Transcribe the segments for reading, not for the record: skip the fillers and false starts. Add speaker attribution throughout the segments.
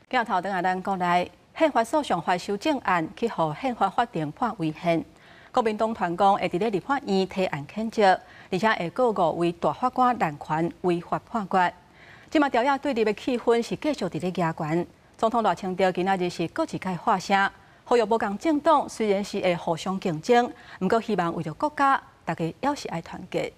Speaker 1: 镜头等下咱讲来，宪法诉讼法修正案去互宪法法庭判违宪。国民党团讲会伫咧立法院提案谴责，而且会告5位大法官滥权违法判决。即马调查对立的气氛是继续伫咧加悬。总统赖清德今仔日是各一界发声，呼吁无共政党虽然是会互相竞争，毋过希望为着国家，大家也是爱团结。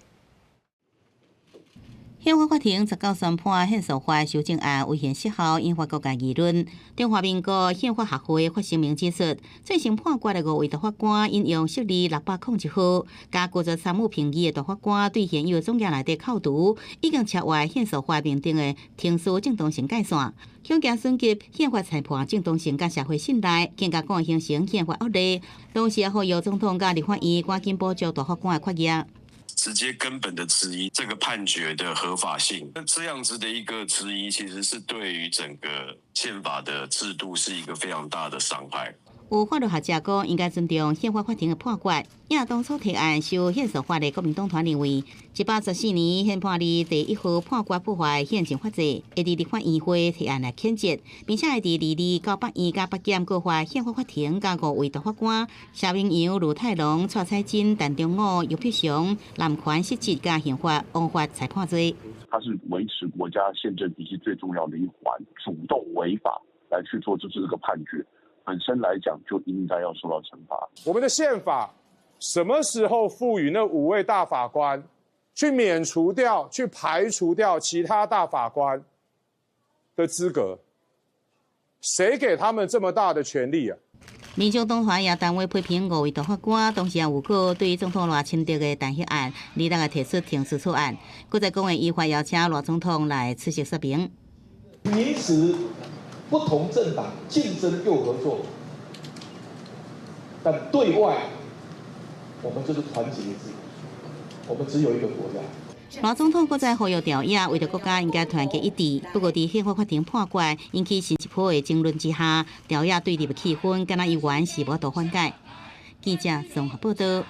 Speaker 2: 宪法法庭19宣判宪诉法修正案违宪失效，引发各界议论。中华民国宪法学会发声明指出，最先判决的5位大法官引用释字601号，加固着参与评议的大法官对现有总额内底扣除，已经超越宪诉法明定的停诉正当性界线，恐惊损及宪法裁判正当性甲社会信赖，更加可能形成宪法恶例。同时也呼吁总统甲立法院赶紧补足大法官的缺额。
Speaker 3: 直接根本的质疑这个判决的合法性，那这样子的一个质疑，其实是对于整个宪法的制度是一个非常大的伤害。
Speaker 2: 有法律学者讲，应该尊重宪法法庭的判决。也当初提案修宪诉法的国民党团认为，1814年宪判里第1号判决破坏宪政法制，会伫立法院会提案来谴责，并且会伫2298院甲8检告发宪法法庭甲5位大法官夏明阳、卢泰龙、蔡彩金、陈忠武、尤碧祥滥权失职甲刑法枉法裁判罪。
Speaker 4: 它是维持国家宪政体系最重要的一环，主动违法来去做这个判决。 本身来讲就应该要受到惩罚。
Speaker 5: 我们的宪法什么时候赋予那5位大法官去免除掉、去排除掉其他大法官的资格？谁给他们这么大的权利啊？
Speaker 2: 民众党团也单位批评5位大法官，同时也有告对总统赖清德的弹劾案，立即提出停止草案。佮在讲的依法邀请赖总统来出席说明。
Speaker 6: 彼此 不同政党竞争又合作，但对外我们就是团结一致，我们只有一个国家。
Speaker 2: 赖总统搁再呼吁调查，为着国家应该团结一致。不过，伫宪法法庭判决引起新一波的争论之下，调查对立的气氛，敢若依然是无大缓解。记者综合报道。